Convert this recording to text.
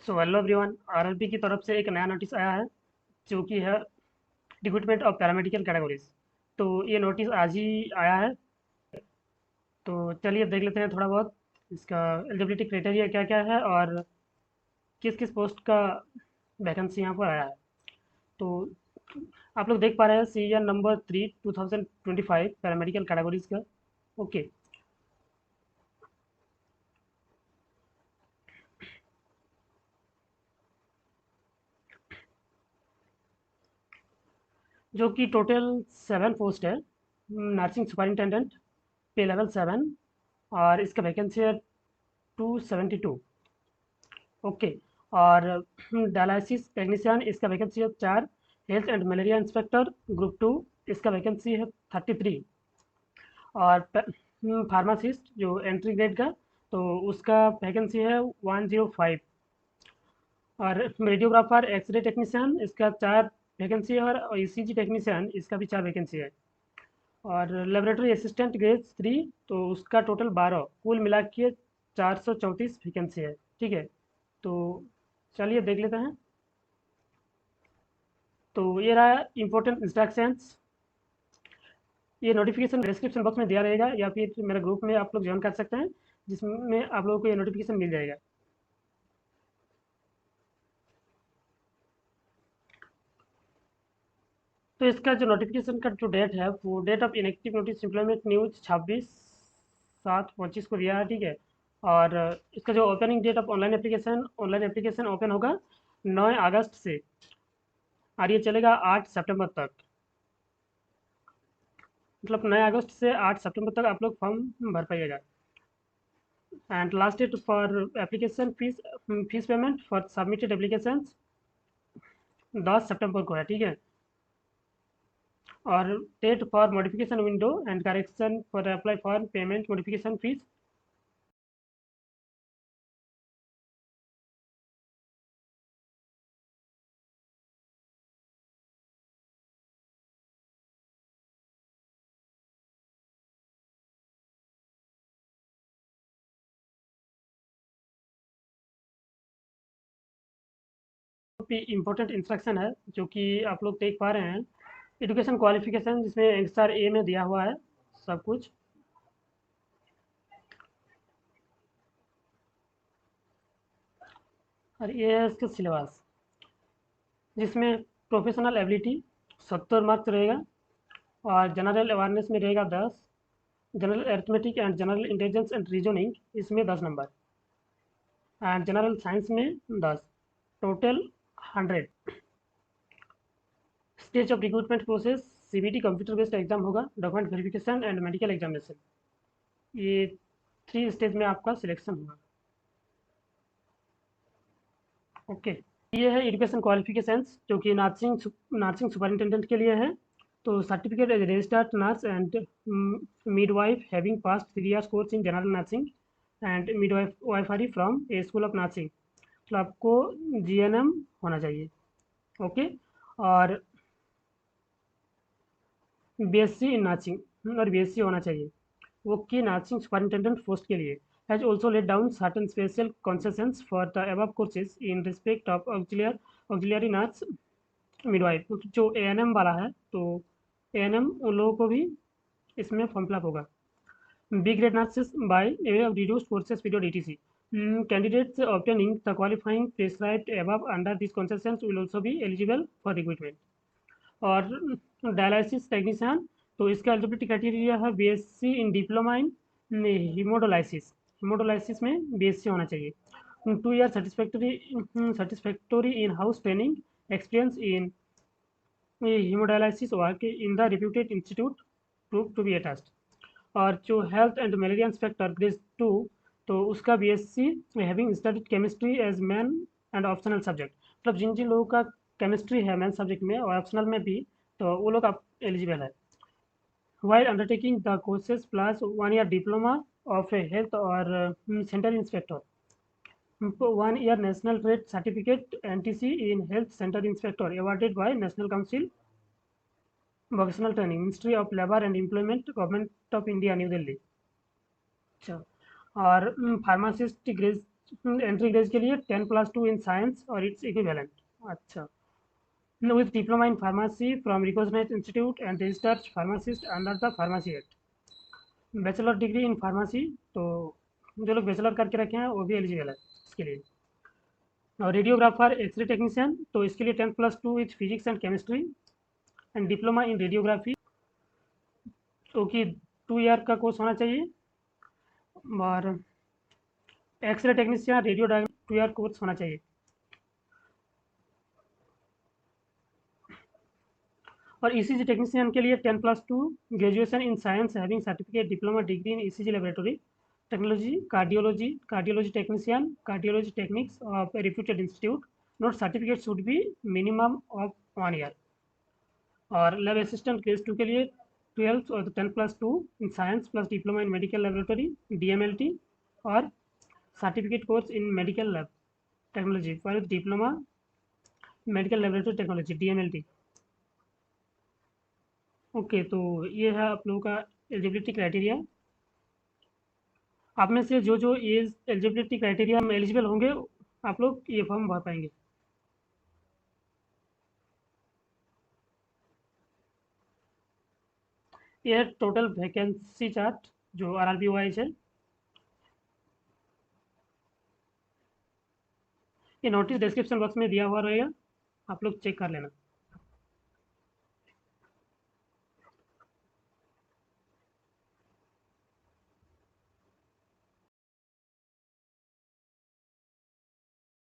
So hello everyone, RRB की तरफ से एक नया नोटिस आया है जो कि है रिक्रूटमेंट ऑफ पैरामेडिकल कैटेगरीज। तो ये नोटिस आज ही आया है। तो चलिए देख लेते हैं थोड़ा बहुत इसका एलिजिबिलिटी क्राइटेरिया क्या क्या है और किस किस पोस्ट का वैकेंसी यहाँ पर आया है। तो आप लोग देख पा रहे हैं सीरियल नंबर 3 2025 पैरामेडिकल कैटेगरीज का। ओके। जो कि टोटल 7 पोस्ट है। नर्सिंग सुपरिटेंडेंट, पे लेवल 7, और इसका वैकेंसी है 272। ओके। और डायलिसिस टेक्नीशियन, इसका वैकेंसी है 4। Health and malaria inspector group 2, इसका वैकेंसी है 33। और फार्मासिस्ट जो एंट्री ग्रेड का, तो उसका वैकेंसी है 105। और रेडियोग्राफर एक्सरे टेक्नीशियन, इसका 4 वैकेंसी है। और ईसीजी टेक्नीशियन, इसका भी 4 वैकेंसी है। और लेबोरेटरी असिस्टेंट ग्रेड 3, तो उसका टोटल 12, कुल मिला के 434 वैकेंसी है। ठीक है। तो चलिए देख लेते हैं। तो ये रहा इम्पोर्टेंट इंस्ट्रक्शंस। ये नोटिफिकेशन डिस्क्रिप्शन बॉक्स में दिया रहेगा या फिर मेरे ग्रुप में आप लोग ज्वाइन कर सकते हैं, जिसमें आप लोगों को ये नोटिफिकेशन मिल जाएगा। तो इसका जो नोटिफिकेशन का जो डेट है, वो date of inactive notice employment news 26/7/25 को दिया है। ठीक है। और इसका जो opening date of online application open होगा 9 अगस्त से, और ये चलेगा 8 सितंबर तक। मतलब 9 अगस्त से 8 सितंबर तक आप लोग फॉर्म भर पाइएगा। And last date for application fee payment for submitted application 10 सितंबर को है। ठीक है। और date for modification window and correction for apply for payment modification fee. Important instruction है जो कि आप लोग देख पा रहे हैं। एजुकेशन क्वालिफिकेशन, जिसमें एंसर ए में दिया हुआ है सब कुछ। और ये है इसका सिलेबस, जिसमें प्रोफेशनल एबिलिटी 70 मार्क्स रहेगा। और जनरल अवेयरनेस में रहेगा 10। General arithmetic and general intelligence and reasoning, इसमें 10 नंबर। एंड जनरल साइंस में 10। Total 100। Stage of recruitment process, CBT computer based exam होगा, document verification and medical examination. ये 3 stage में आपका सिलेक्शन होगा। ओके। ये है एजुकेशन क्वालिफिकेशंस जो कि नर्सिंग सुपरिटेंडेंट के लिए है। तो certificate as registered nurse and midwife having passed 3 years course in general nursing and midwifery from a school of nursing। तो आपको जीएनएम होना चाहिए। ओके। और बीएससी इन नर्सिंग और बीएससी होना चाहिए वो की नर्सिंग सुपरिटेंडेंट पोस्ट के लिए। Has also laid down certain special concessions for the above courses in respect of auxiliary nurse midwife. जो एएनएम वाला है, तो एएनएम उन लोगों को भी इसमें फॉर्म फिलअप होगा। B grade nurses by way of reduced courses period etc. Candidates obtaining the qualifying prescribed above under these concessions will also be eligible for recruitment। और डायलिसिस टेक्नीशियन, तो इसका एलिजिबिलिटी क्राइटेरिया है BSc in diploma in hemodialysis. Hemodialysis में BSc होना चाहिए। 2 year satisfactory in house training experience in hemodialysis work in the reputed institute prove to be a test। और जो health and malaria inspector grade 2, तो उसका BSc having studied chemistry as main and optional subject. मतलब जिन जिन लोगों का chemistry है man subject में और ऑप्शनल में भी, तो वो लोग आप एलिजिबल है। While undertaking the courses plus 1 year diploma of a health और centre inspector. 1 year national trade certificate NTC in health centre inspector awarded by national council vocational training, ministry of labour and employment, government of India, New Delhi. अच्छा। और pharmacist grade entry grade के लिए 10+2 in science और its equivalent. अच्छा, with diploma in pharmacy from recognized institute and registered pharmacist under the pharmacy act। Bachelor degree in pharmacy, तो जो लोग bachelor करके रखे हैं वो भी एलिजिबल है इसके लिए। और रेडियोग्राफर एक्सरे टेक्नीशियन, तो इसके लिए 10+2 with physics and chemistry and diploma in radiography, जो कि 2 ईयर का कोर्स होना चाहिए। और X-ray technician radio diagnostic 2 year course होना चाहिए। और ईसीजी टेक्नीशियन के लिए 10+2 graduation in science having certificate diploma degree in ECG laboratory technology cardiology technician cardiology techniques of reputed institute, note certificate should be minimum of 1 year. और lab assistant case 2 के लिए 12 और 10+2 in science plus diploma in medical laboratory DMLT और certificate course in medical lab technology for diploma medical laboratory technology DMLT। Okay, तो ये है आप लोगों का एलिजिबिलिटी क्राइटेरिया। आप में से जो जो एज एलिजिबिलिटी क्राइटेरिया में एलिजिबल होंगे आप लोग ये फॉर्म भर पाएंगे। ये है टोटल वैकेंसी चार्ट जो RRB वाइज है। ये नोटिस डिस्क्रिप्शन बॉक्स में दिया हुआ रहेगा, आप लोग चेक कर लेना।